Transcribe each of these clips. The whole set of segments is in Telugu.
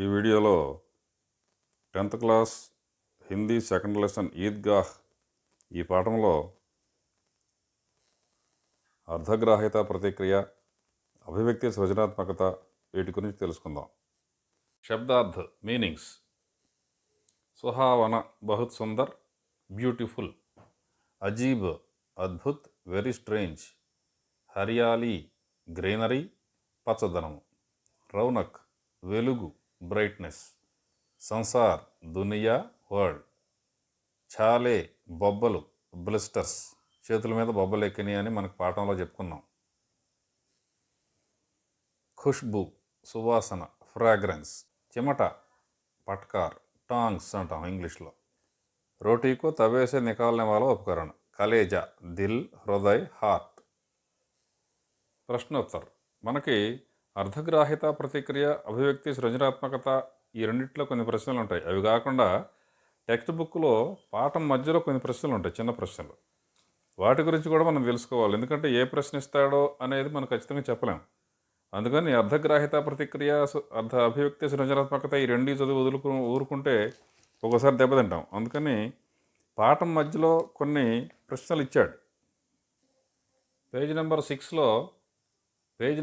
ఈ వీడియోలో 10th class Hindi second lesson Idgah ఈ పాఠంలో అర్ధగ్రాహ్యత ప్రతిక్రియ, అభివ్యక్తి సృజనాత్మకత వీటి గురించి తెలుసుకుందాం. శబ్దార్థ మీనింగ్స్: సుహావన బహుత్ సుందర్, బ్యూటిఫుల్. అజీబ్ అద్భుత్, వెరీ స్ట్రేంజ్. హరియాలీ గ్రీనరీ పచ్చదనము. రౌనక్ వెలుగు బ్రైట్నెస్. సంసార్ దునియా వరల్డ్. ఛాలే బొబ్బలు బ్లిస్టర్స్, చేతుల మీద బొబ్బలు ఎక్కినాయి అని మనకు పాఠంలో చెప్పుకున్నాం. ఖుష్బు సువాసన ఫ్రాగ్రెన్స్. చెమట పట్కార్ టాంగ్స్ అంటాం ఇంగ్లీష్లో. రోటీకు తవేసే నికాల్నే వాళ్ళ ఉపకరణ. కలేజా దిల్ హృదయ్ హార్ట్. ప్రశ్నోత్తర్: మనకి అర్ధగ్రాహ్యత ప్రతిక్రియ, అభివ్యక్తి సృజనాత్మకత ఈ రెండిట్లో కొన్ని ప్రశ్నలు ఉంటాయి. అవి కాకుండా టెక్స్ట్ బుక్లో పాఠం మధ్యలో కొన్ని ప్రశ్నలు ఉంటాయి, చిన్న ప్రశ్నలు. వాటి గురించి కూడా మనం తెలుసుకోవాలి. ఎందుకంటే ఏ ప్రశ్న ఇస్తాడో అనేది మనం ఖచ్చితంగా చెప్పలేం. అందుకని అర్ధగ్రాహ్యత ప్రతిక్రియ, అభివ్యక్తి సృజనాత్మకత ఈ రెండు చదువు ఊరుకుంటే ఒకసారి దెబ్బతింటాం. అందుకని పాఠం మధ్యలో కొన్ని ప్రశ్నలు ఇచ్చాడు. పేజ్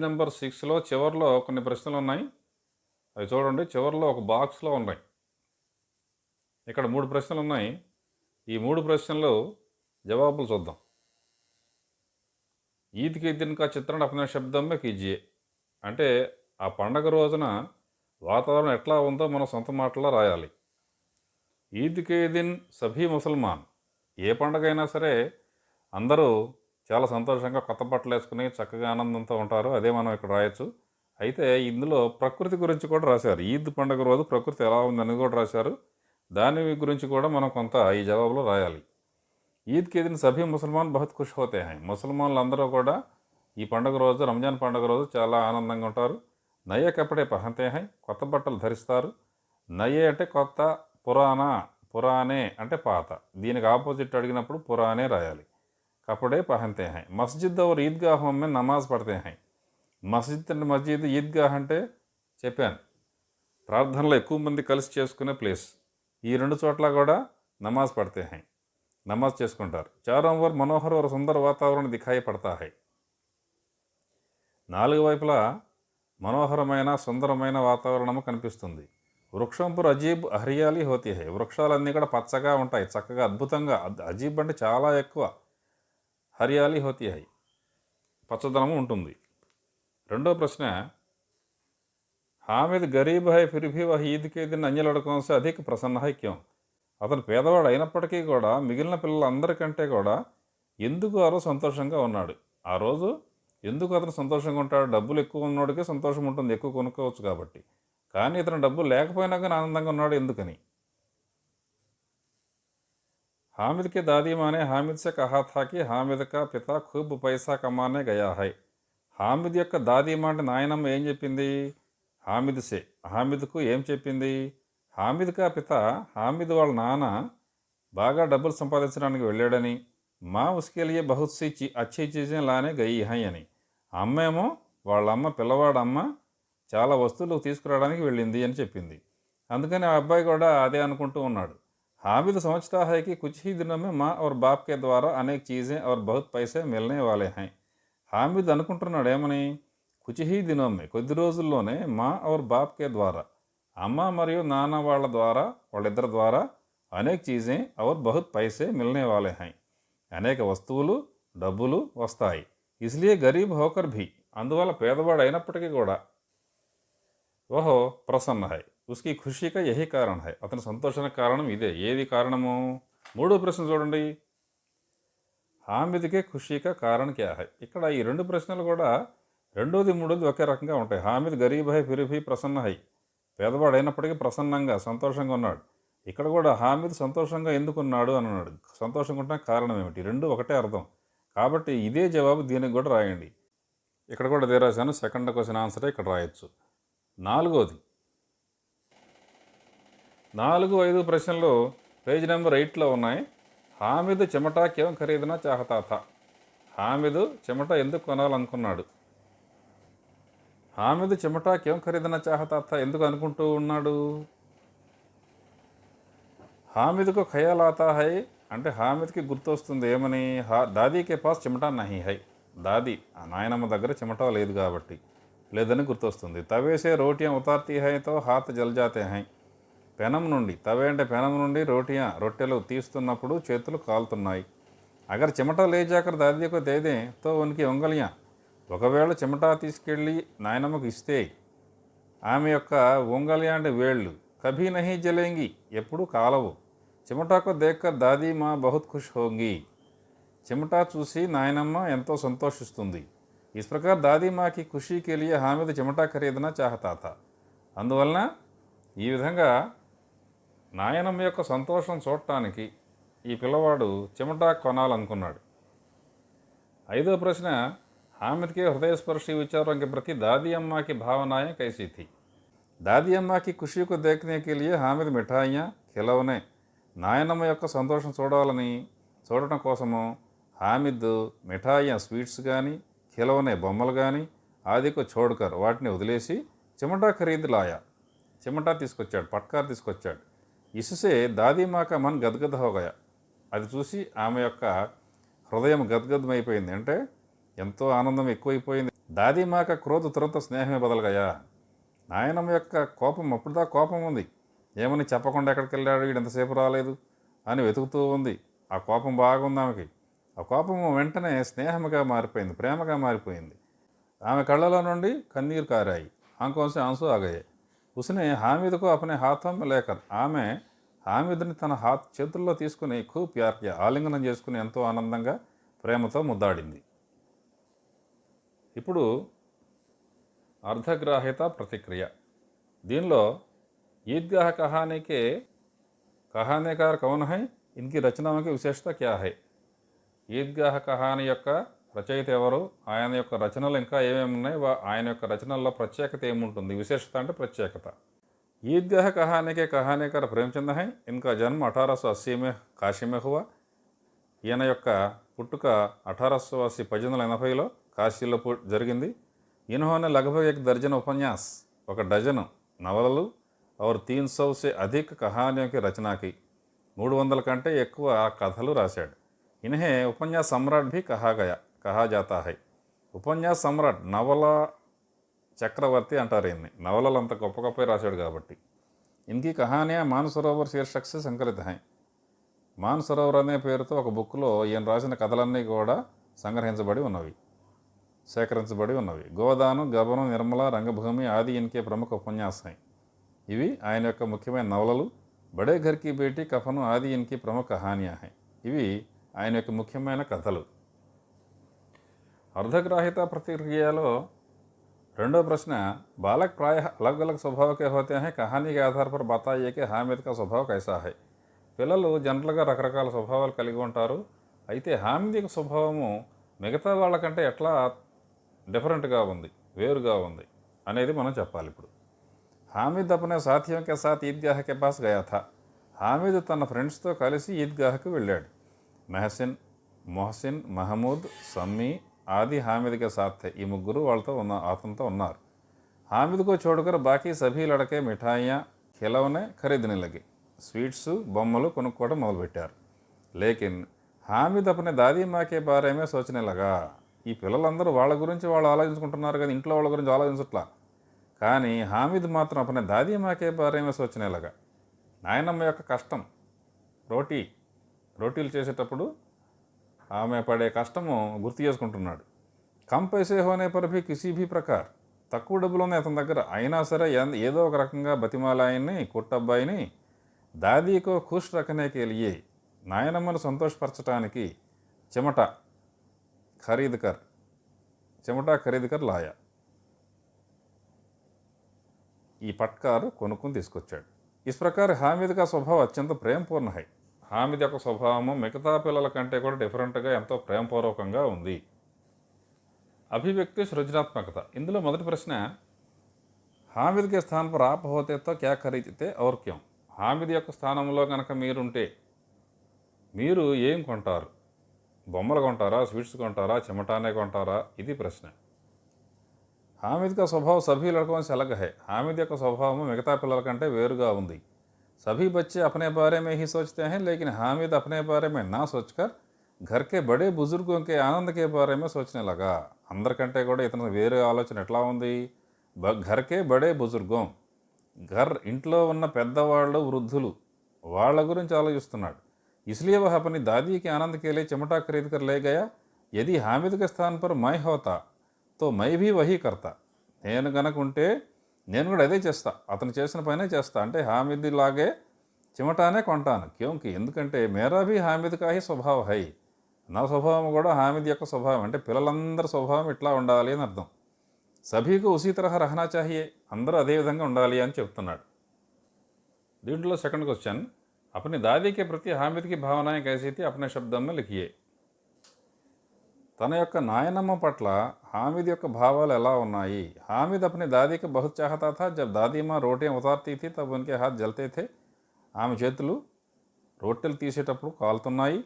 నెంబర్ 6లో చివరిలో కొన్ని ప్రశ్నలు ఉన్నాయి. అవి చూడండి. చివరిలో ఒక బాక్స్లో ఉన్నాయి. ఇక్కడ 3 ప్రశ్నలు ఉన్నాయి. ఈ 3 ప్రశ్నలు జవాబులు చూద్దాం. ఈద్ కే దిన్ కా చిత్రణ అప్నే శబ్దం మే కీజియే అంటే ఆ పండగ రోజున వాతావరణం ఎట్లా ఉందో మనం సొంత మాటల్లో రాయాలి. ఈద్ కే దిన్ సభీ ముసల్మాన్, ఏ పండగ అయినా సరే అందరూ చాలా సంతోషంగా కొత్త బట్టలు వేసుకుని చక్కగా ఆనందంతో ఉంటారు. అదే మనం ఇక్కడ రాయొచ్చు. అయితే ఇందులో ప్రకృతి గురించి కూడా రాశారు. ఈద్ పండుగ రోజు ప్రకృతి ఎలా ఉందని కూడా రాశారు. దాని గురించి కూడా మనం కొంత ఈ జవాబులో రాయాలి. ఈద్ కే దిన్ సభీ ముసల్మాన్ బహుత్ ఖుష్ హోతే హై, ముసల్మాన్లు అందరూ కూడా ఈ పండుగ రోజు, రంజాన్ పండుగ రోజు చాలా ఆనందంగా ఉంటారు. నయే కపడే పహంతే హై, కొత్త బట్టలు ధరిస్తారు. నయే అంటే కొత్త, పురానే అంటే పాత. దీనికి ఆపోజిట్ అడిగినప్పుడు పురానే రాయాలి. కపడే పహంతే హై. మస్జిద్ और ఈద్గాహోం మే నమాజ్ పढ़ते हैं. మస్జిద్ ఈద్గాహ్ అంటే చెప్పాను, ప్రార్థనలో ఎక్కువ మంది కలిసి చేసుకునే ప్లేస్. ఈ 2 చోట్ల కూడా నమాజ్ పढ़ते हैं, నమాజ్ చేసుకుంటారు. చారోं ఓర్ మనోహర్ और సుందర వాతావరణం దిఖాయి పడతా హై. 4 వైపులా మనోహరమైన సుందరమైన వాతావరణము కనిపిస్తుంది. వృక్షం పర్ అజీబ్ హరియాలీ హోతీ హై, వృక్షాలన్నీ కూడా పచ్చగా ఉంటాయి, చక్కగా అద్భుతంగా. అజీబ్ అంటే చాలా ఎక్కువ. హరియాలీ హోతీ హై, పచ్చదనము ఉంటుంది. రెండో ప్రశ్న: హామిద్ గరీబ్ హై ఫిర్ భీ వహ్ ఈద్ కే దిన్ అన్య లడకోం సే అధిక్ ప్రసన్న హై క్యోं. అతను పేదవాడు అయినప్పటికీ కూడా మిగిలిన పిల్లలందరికంటే కూడా ఎందుకు ఆ రోజు సంతోషంగా ఉన్నాడు? ఆ రోజు ఎందుకు అతను సంతోషంగా ఉంటాడు? డబ్బులు ఎక్కువ ఉన్నోడికే సంతోషం ఉంటుంది, ఎక్కువ కొనుక్కోవచ్చు కాబట్టి. కానీ ఇతను డబ్బులు లేకపోయినా కానీ ఆనందంగా ఉన్నాడు ఎందుకని? हामिद की दादी माँ ने हामिद से कहा था कि हामिद का पिता खूब पैसा कमाने गया है. హామిద్ యొక్క దాదీమా అంటే నాయనమ్మ ఏం చెప్పింది? హామిద్కు ఏం చెప్పింది? హామిద్ కా పిత, హామిద్ వాళ్ళ నాన్న బాగా డబ్బులు సంపాదించడానికి వెళ్ళాడని, మా ఉస్కే లియే బహుత్ సీ అచ్చీ చీజే లానే గయి హై అని. అమ్మేమో వాళ్ళమ్మ, పిల్లవాడమ్మ చాలా వస్తువులు తీసుకురావడానికి వెళ్ళింది అని చెప్పింది. అందుకని ఆ అబ్బాయి కూడా అదే అనుకుంటూ ఉన్నాడు. हामिद समझता है कि कुछ ही दिनों में माँ और बाप के द्वारा अनेक चीज़ें और बहुत पैसे मिलने वाले हैं. హామిద్ అనుకుంటున్నాడు ఏమని? కుచ్ హీ దినోం మే, కొద్ది రోజుల్లోనే, మా ఔర్ బాప్ కే ద్వారా, అమ్మ మరియు నాన్న వాళ్ళిద్దరి ద్వారా, అనేక చీజే ఔర్ బహుత్ పైసే మిల్నే వాలే హై, అనేక వస్తువులు, డబ్బులు వస్తాయి. ఇస్లియే గరీబ్ హోకర్ భీ, అందువల్ల పేదవాడు అయినప్పటికీ కూడా, ఓహో ప్రసన్న హై, ఉస్కి ఖుషీకా యహీ కారణం హై, అతని సంతోషానికి కారణం ఇదే. ఏది కారణము? 3వ ప్రశ్న చూడండి. హామిద్కే ఖుషీకా కారణం క్యా హై. ఇక్కడ ఈ 2 ప్రశ్నలు కూడా రెండోది మూడోది ఒకే రకంగా ఉంటాయి. హామిద్ గరీబ్ హై ఫిర్ భీ ప్రసన్న హై, పేదవాడు అయినప్పటికీ ప్రసన్నంగా సంతోషంగా ఉన్నాడు. ఇక్కడ కూడా హామిద్ సంతోషంగా ఎందుకున్నాడు అని అన్నాడు. సంతోషంగా ఉండడానికి కారణం ఏమిటి? 2 ఒకటే అర్థం. కాబట్టి ఇదే జవాబు దీనికి కూడా రాయండి. ఇక్కడ కూడా అదే రాశాను. సెకండ్ క్వశ్చన్ ఆన్సరే ఇక్కడ రాయొచ్చు. 4వది. 4, 5 ప్రశ్నలు పేజ్ నెంబర్ 8లో ఉన్నాయి. హామిద్ చెమట క్యోं ఖరీదనా చాహతా థా. హామిద్ చెమట ఎందుకు కొనాలనుకున్నాడు? హామిద్ చిమటా క్యోं ఖరీదనా చాహతా థా ఎందుకు అనుకుంటూ ఉన్నాడు? హామిద్కు ఖయాల్ ఆతా హై అంటే హామిద్కి గుర్తొస్తుంది ఏమని? దాదీకే పాస్ చిమటా నహీ హై. దాది ఆ నాయనమ్మ దగ్గర చిమటా లేదు కాబట్టి లేదని గుర్తొస్తుంది. తవేసే రోటియా ఉతార్తీ హై తో హాత్ జల్ జాతే హై. పెనం నుండి తవే అంటే పెనం నుండి రొట్టెలు తీస్తున్నప్పుడు చేతులు కాలుతున్నాయి. అగర్ చిమటా లే జాకర్ దాదీకు దేదే తో ఉనికి ఉంగలియా. ఒకవేళ చిమటా తీసుకెళ్ళి నాయనమ్మకు ఇస్తే ఆమె యొక్క ఉంగలియా అంటే వేళ్ళు కభీ నహీ జలేంగి ఎప్పుడు కాలవు. చిమటాకు దేక్కర్ దాదీ మా బహుత్ ఖుష్ హోంగి. చిమటా చూసి నాయనమ్మ ఎంతో సంతోషిస్తుంది. ఇస్ ప్రకార్ దాదీ మాకి ఖుషీకి లియే హామిద్ చిమటా ఖరీదనా చాహతా థా. అందువలన ఈ విధంగా నాయనమ్మ యొక్క సంతోషం చూడటానికి ఈ పిల్లవాడు చిమటా కొనాలనుకున్నాడు. ఐదో ప్రశ్న हामिद के हृदयस्पर्शी विचारों के प्रति दादी अम्मा की भावनाएं कैसी थी? दादी अम्मा की खुशी को देखने के लिए हामिद मिठाइयाँ खिलौने నాయనమ్మ యొక్క సంతోషం చూడటం కోసము హామిద్ మిఠాయియా స్వీట్స్ కానీ ఖిలౌనే బొమ్మలు కానీ ఆదికు చోడ్కర్ వాటిని వదిలేసి చిమటా ఖరీదు లాయా చిమటా తీసుకొచ్చాడు, పట్కార్ తీసుకొచ్చాడు. ఇసుసే దాదీమాక మన్ గద్గద్ హోగయా. అది చూసి ఆమె యొక్క హృదయం గద్గదమైపోయింది, అంటే ఎంతో ఆనందం ఎక్కువైపోయింది. దాదీమాక క్రోధ తురంత స్నేహమే బదలగయా. నాయనమ్మ యొక్క కోపం అప్పుడుదా కోపం ఉంది, ఏమని చెప్పకుండా ఎక్కడికి వెళ్ళాడు వీడు ఎంతసేపు రాలేదు అని వెతుకుతూ ఉంది. ఆ కోపం బాగుంది ఆమెకి. ఆ కోపం వెంటనే స్నేహముగా మారిపోయింది, ప్రేమగా మారిపోయింది. ఆమె కళ్ళలో నుండి కన్నీరు కారాయి. ఆంకోంసే ఆంసు ఆగాయి. ఉస్నే హామిద్కు అపనే హాథం లేకర్ ఆమె హామిద్ని తన చేతుల్లో తీసుకుని ఖూబ్ ప్యార్ కియా ఆలింగనం చేసుకుని ఎంతో ఆనందంగా ప్రేమతో ముద్దాడింది. ఇప్పుడు అర్ధగ్రాహ్యత ప్రతిక్రియ. దీనిలో ఈద్గాహ్ కహానీకార్ కౌన్ హై, ఇన్కి రచనకి విశేషత క్యా హై. ఈద్గాహ్ కహానీ యొక్క రచయిత ఎవరు, ఆయన యొక్క రచనలు ఇంకా ఏమేమి ఉన్నాయి, ఆయన యొక్క రచనల్లో ప్రత్యేకత ఏముంటుంది, విశేషత అంటే ప్రత్యేకత. ఈద్గాహ్ కహానీకే కహానీకార్ ప్రేమచంద్ హై. ఇన్కా జన్మ 1880 మే కాశీ మే హువా. ఈయన యొక్క పుట్టుక 1880 1880లో కాశీలో జరిగింది. ఇన్హోనే లగ్భగ్ एक दर्जन उपन्यास ఒక డజను నవలలు और 300 से अधिक कहानियों की रचना की 300 కంటే ఎక్కువ కథలు రాశాడు. इन्हें उपन्यास सम्राट भी कहा जाता है. ఉపన్యాస్ సమ్రాట్ నవల చక్రవర్తి అంటారు ఈయన్ని, నవలలు అంత గొప్ప గొప్ప రాశాడు కాబట్టి. ఇన్కి కహానియా మానసరోవర్ శీర్షక్ సే సంకలిత హై. మానసరోవర్ అనే పేరుతో ఒక బుక్లో ఈయన రాసిన కథలన్నీ కూడా సేకరించబడి ఉన్నవి. గోదాను, గబను, నిర్మల, రంగభూమి ఆది ఇన్కే ప్రముఖ ఉపన్యాస్ హై. ఇవి ఆయన యొక్క ముఖ్యమైన నవలలు. బడే ఘర్ కి బేటీ, కఫను ఆది ఇన్కి ప్రముఖ కహానియా హై. ఇవి ఆయన యొక్క ముఖ్యమైన కథలు. అర్ధగ్రాహిత ప్రతిక్రియలో రెండో ప్రశ్న బాలక్ ప్రాయ అలగ్ అలగ్ స్వభావ కే హోతే హై, కహానీ కే ఆధార్ పర్ బతాయియే కి హామిద్ కా స్వభావ కైసా హై. పిల్లలు జనరల్గా రకరకాల స్వభావాలు కలిగి ఉంటారు. అయితే హామిద్ యొక్క స్వభావము మిగతా వాళ్ళకంటే ఎట్లా డిఫరెంట్గా ఉంది, వేరుగా ఉంది అనేది మనం చెప్పాలి. ఇప్పుడు హామిద్ అపనే సాథియోं के साथ ఈద్గాహ్ के पास गया था. హామిద్ తన ఫ్రెండ్స్తో కలిసి ఈద్గాహ్కి వెళ్ళాడు. మొహసిన్, మహమూద్, సమ్మీ ఆది హామిద్ కే సాథ్ थे. ఈ ముగ్గురు అతనితో ఉన్నారు. హామిద్ కో చోడుకర్ బాకీ సభీ లడకే మిఠాయియా ఖిలౌనే ఖరీదనే లగే. స్వీట్స్ బొమ్మలు కొనుక్కోవడం మొదలుపెట్టారు. లేకిన్ హామిద్ అపనే దాదీ మా కే బారే మే సోచనే లగా. ఈ పిల్లలందరూ వాళ్ళ గురించి వాళ్ళు ఆలోచించుకుంటున్నారు కదా, ఇంట్లో వాళ్ళ గురించి ఆలోచించట్లా. కానీ హామిద్ మాత్రం అపనే దాదీ మాకే బారే మే సోచనే లగా. నాయనమ్మ యొక్క కష్టం, రోటీలు చేసేటప్పుడు ఆమె పడే కష్టము గుర్తు చేసుకుంటున్నాడు. కమ్ పైసే హోనే పర్ భీ కిసీ భీ ప్రకార్, తక్కువ డబ్బులోనే అతని దగ్గర అయినా సరే ఏదో ఒక రకంగా బతిమాలాయన్ని కుట్టబ్బాయిని దాదీకో ఖుష్ రఖనే కే లియే నాయనమ్మను సంతోషపరచడానికి చిమటా ఖరీద్ కర్ లాయా. ఈ పట్కారు కొనుక్కుని తీసుకొచ్చాడు. ఇస్ ప్రకార్ హామిద్ కా స్వభావం అత్యంత ప్రేమపూర్ణ హై. హామిద్ యొక్క స్వభావము మిగతా పిల్లల కంటే కూడా డిఫరెంట్గా ఎంతో ప్రేమపూర్వకంగా ఉంది. అభివ్యక్తి సృజనాత్మకత. ఇందులో మొదటి ప్రశ్న హామిద్ కే స్థాన్ పర్ ఆప్ హోతేతో క్యా ఖరీదితే ఔర్ క్యోं. హామిద్ యొక్క స్థానంలో కనుక మీరుంటే మీరు ఏం కొంటారు? బొమ్మలు కొంటారా, స్వీట్స్ కొంటారా, చెమటానే కొంటారా? ఇది ప్రశ్న. హామిద్ కా స్వభాव సభీ లड़कों से अलग है. హామిద్ యొక్క స్వభావం మిగతా పిల్లల కంటే వేరుగా ఉంది. सभी बच्चे अपने बारे में ही सोचते हैं, लेकिन हामिद अपने बारे में ना सोचकर घर के बड़े बुजुर्गों के आनंद के बारे में सोचने लगा. అందరికంటే కూడా ఇతను వేరే ఆలోచన ఎట్లా ఉంది? ఘర్కే బడే బుజుర్గం, ఘర్ ఇంట్లో ఉన్న పెద్దవాళ్ళు వృద్ధులు వాళ్ళ గురించి ఆలోచిస్తున్నాడు. इसलिए वह अपनी दादी के आनंद के लिए चिमटा खरीद कर ले गया. यदि हामिद के स्थान पर मैं होता तो मैं भी वही करता. నేను గనక ఉంటే నేను కూడా అదే చేస్తా, అతను చేసిన పనే చేస్తా. అంటే హామిద్ లాగే చిమటానే కొంటాను. క్యోంకి ఎందుకంటే మేరా భీ హామిద్ కా హీ స్వభావ హై, నా స్వభావం కూడా హామిద్ యొక్క స్వభావం. అంటే పిల్లలందరి స్వభావం ఇట్లా ఉండాలి అని అర్థం. సభీకు ఉసీ తరహ రహనా చాహియే, అందరూ అదే విధంగా ఉండాలి అని చెప్తున్నాడు. దీంట్లో సెకండ్ క్వశ్చన్, अपनी दादी के प्रति हामिद की भावनाएं कैसी थी, अपने शब्दों में लिखिए. తన యొక్క నాయనమ్మ పట్ల హామిద్ యొక్క భావాలు ఎలా ఉన్నాయి? హామిద్ अपनी दादी को बहुत चाहता था. जब दादी माँ रोटियां उतारती थी तब उनके हाथ जलते थे. ఆమె చేతులు రొట్టెలు తీసేటప్పుడు కాలుతున్నాయి.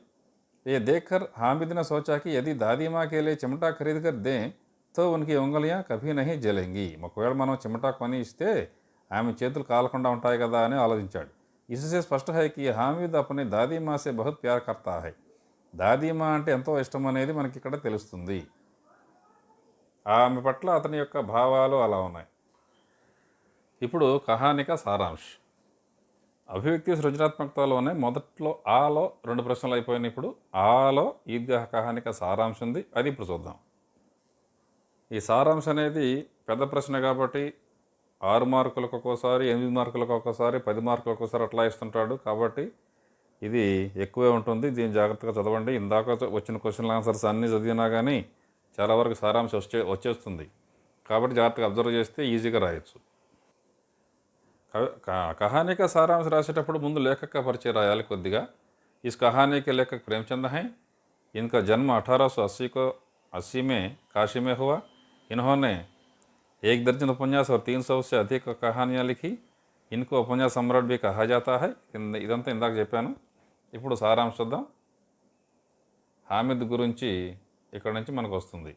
ये देखकर हामिद ने सोचा कि यदि दादी माँ के लिए चिमटा खरीद कर दें तो उनकी उंगलियां कभी नहीं जलेंगी. ఒకవేళ మనం చిమటా కొని ఇస్తే ఆమె చేతులు కాలకుండా ఉంటాయి కదా అని ఆలోచించాడు. इससे स्पष्ट है कि हामिद अपने दादी माँ से बहुत प्यार करता है. దాదీ మా అంటే ఎంతో ఇష్టం అనేది మనకి ఇక్కడ తెలుస్తుంది. ఆమె పట్ల అతని యొక్క భావాలు అలా ఉన్నాయి. ఇప్పుడు కహానిక సారాంశ్. అభివ్యక్తి సృజనాత్మకతలోనే మొదట్లో ఆలో 2 ప్రశ్నలు అయిపోయినాయి. ఇప్పుడు ఆలో ఈద్గాహ్ కహానిక సారాంశం ఉంది, అది ఇప్పుడు చూద్దాం. ఈ సారాంశం అనేది పెద్ద ప్రశ్న కాబట్టి 6 మార్కులకు ఒక్కోసారి, 8 మార్కులకు ఒక్కోసారి, 10 మార్కులకు ఒక్కోసారి అట్లా ఇస్తుంటాడు. కాబట్టి ఇది ఎక్కువే ఉంటుంది. దీన్ని జాగ్రత్తగా చదవండి. ఇందాక వచ్చిన క్వశ్చన్ ఆన్సర్స్ అన్నీ చదివినా కానీ చాలా వరకు సారాంశం వచ్చేస్తుంది. కాబట్టి జాగ్రత్తగా అబ్జర్వ్ చేస్తే ఈజీగా రాయొచ్చు. కహానీ కా సారాంశ రాసేటప్పుడు ముందు లేఖక పరిచయం రాయాలి కొద్దిగా. इस कहानी के लेखक प्रेमचंद हैं. इनका जन्म 1880 में काशी में हुआ. इन्होंने 1 दर्जन उपन्यास और 300 से अधिक कहानियाँ लिखी. इनको उपन्यास सम्राट भी कहा जाता है. ఇదంతా ఇందాక చెప్పాను. ఇప్పుడు సారాంశం చూద్దాం. హామిద్ గురించి ఇక్కడ నుంచి మనకు వస్తుంది.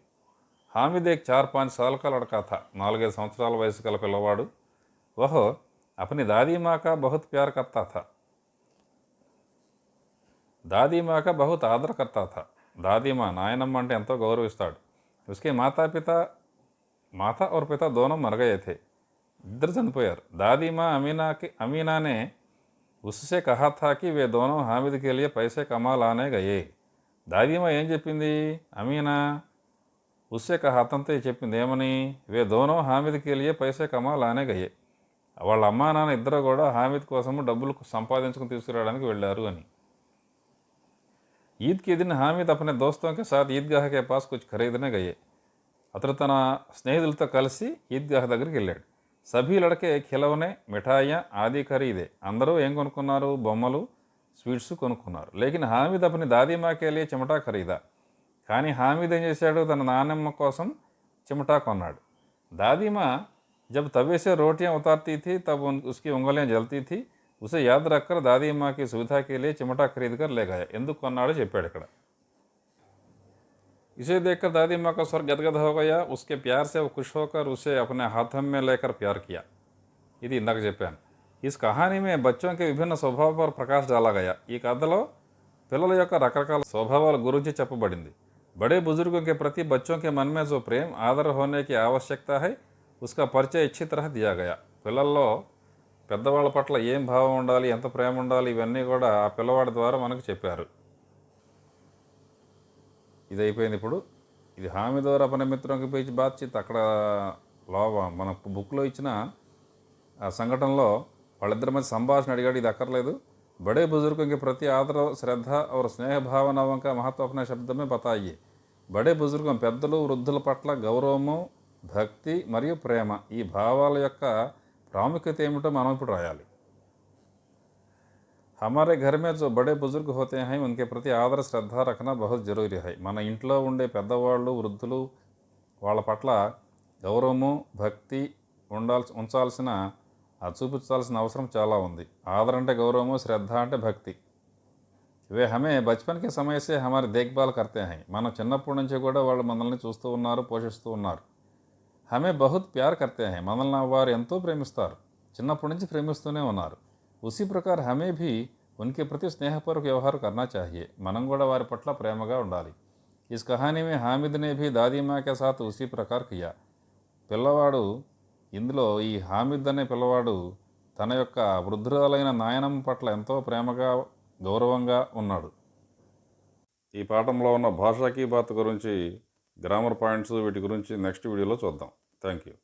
హామిద్ एक 4-5 साल का लड़का था. 4-5 సంవత్సరాల వయసు గల పిల్లవాడు. वह अपनी दादी माँ का बहुत प्यार करता था. दादी माँ का बहुत आदर करता था. दादी माँ నాయనమ్మ అంటే ఎంతో గౌరవిస్తాడు. उसके माता और पिता दोनों मर गए थे. इधर चनिपोयाరు. दादी माँ अमीना ने उससे कहा था कि वे दोनों हामिद के लिए पैसे कमा लाने गए. दादी माँ ఏం చెప్పింది? అమీనా उससे कहा అతనితో చెప్పింది ఏమని? వే దోనో హామిద్ కే లియే పైసే కమా లానే గయే. వాళ్ళ అమ్మా నాన్న ఇద్దరు కూడా హామిద్ కోసము డబ్బులు సంపాదించుకుని తీసుకురావడానికి వెళ్ళారు అని. ईद के दिन हामिद अपने दोस्तों के साथ ईदगाह के पास कुछ खरीदने गए. అతను తన స్నేహితులతో కలిసి ఈద్గాహ్ దగ్గరికి వెళ్ళాడు. సభీ లడకే ఖిలౌనే మిఠాయియా ఆది ఖరీదే. అందరూ ఏం కొనుక్కున్నారు? బొమ్మలు, స్వీట్స్ కొనుక్కున్నారు. లేకిన్ హామిద్ अपनी दादी माँ के लिए चिमटा खरीदा. కానీ హామిద్ ఏం చేశాడు? తన నాన్నమ్మ కోసం చిమటా కొన్నాడు. दादी माँ जब तवे से रोटियां उतारती थी तब उसकी उंगलियां जलती थी. उसे याद रखकर दादी माँ की सुविधा के लिए चिमटा खरीद कर ले गया. ఎందుకు కొన్నాడో చెప్పాడు ఇక్కడ. इसे देखकर दादी माँ का स्वर गदगद हो गया. उसके प्यार से वो खुश होकर उसे अपने हाथों में लेकर प्यार किया. ఇది ఇందాక చెప్పాను. इस कहानी में बच्चों के विभिन्न स्वभाव पर प्रकाश डाला गया. ఈ కథలో పిల్లల యొక్క రకరకాల స్వభావాల గురించి చెప్పబడింది. बड़े बुजुर्गों के प्रति बच्चों के मन में जो प्रेम आदर होने की आवश्यकता है उसका పరిచయ अच्छी तरह दिया गया. పిల్లల్లో పెద్దవాళ్ళ పట్ల ఏం భావం ఉండాలి, ఎంత ప్రేమ ఉండాలి, ఇవన్నీ కూడా ఆ పిల్లవాడి ద్వారా మనకు చెప్పారు. ఇది అయిపోయింది. ఇప్పుడు ఇది హామిద్ और अपने मित्रों के बीच बातचीत. అక్కడ మన బుక్లో ఇచ్చిన ఆ సంఘటనలో వాళ్ళిద్దరి మధ్య సంభాషణ అడిగాడు. ఇది అక్కర్లేదు. बड़े बुजुर्गों के प्रति आदर, श्रद्धा और स्नेह भावनाओं का महत्व अपने शब्द में बताइए. బడే బుజుర్గం పెద్దలు వృద్ధుల పట్ల గౌరవము, భక్తి మరియు ప్రేమ, ఈ భావాల యొక్క ప్రాముఖ్యత ఏమిటో మనం ఇప్పుడు రాయాలి. हमारे घर में जो बड़े बुजुर्ग होते हैं उनके प्रति आदर श्रद्धा रखना बहुत ज़रूरी है. మన ఇంట్లో ఉండే పెద్దవాళ్ళు వృద్ధులు వాళ్ళ పట్ల గౌరవము, భక్తి ఉంచాల్సిన చూపించాల్సిన అవసరం చాలా ఉంది. ఆదర్ అంటే గౌరవము, శ్రద్ధ అంటే భక్తి. वे हमें बचपन के समय से हमारी देखभाल करते हैं. మనం చిన్నప్పటి నుంచి కూడా వాళ్ళు మనల్ని చూస్తూ ఉన్నారు, పోషిస్తూ ఉన్నారు. హమే బహుత్ ప్యార్ కర్తే హై, మనల్ని వారు ఎంతో ప్రేమిస్తారు, చిన్నప్పటి నుంచి ప్రేమిస్తూనే ఉన్నారు. ఉసి ప్రకార్ హమే భీ ఉన్కే ప్రతి స్నేహపూర్వక వ్యవహారం కర్నా చాహియే, మనం కూడా వారి పట్ల ప్రేమగా ఉండాలి. ఇస్ కహానీ మే హామిద్ నే భీ దాదీ మా కే సాత్ ఉసి ప్రకార్ కియా. పిల్లవాడు ఇందులో ఈ హామిద్ అనే పిల్లవాడు తన యొక్క వృద్ధురాలైన నాయనమ్మ పట్ల ఎంతో ప్రేమగా గౌరవంగా ఉన్నాడు. ఈ పాఠంలో ఉన్న భాషాకి బాత్ గురించి, గ్రామర్ పాయింట్స్ వీటి గురించి నెక్స్ట్ వీడియోలో చూద్దాం. Thank you.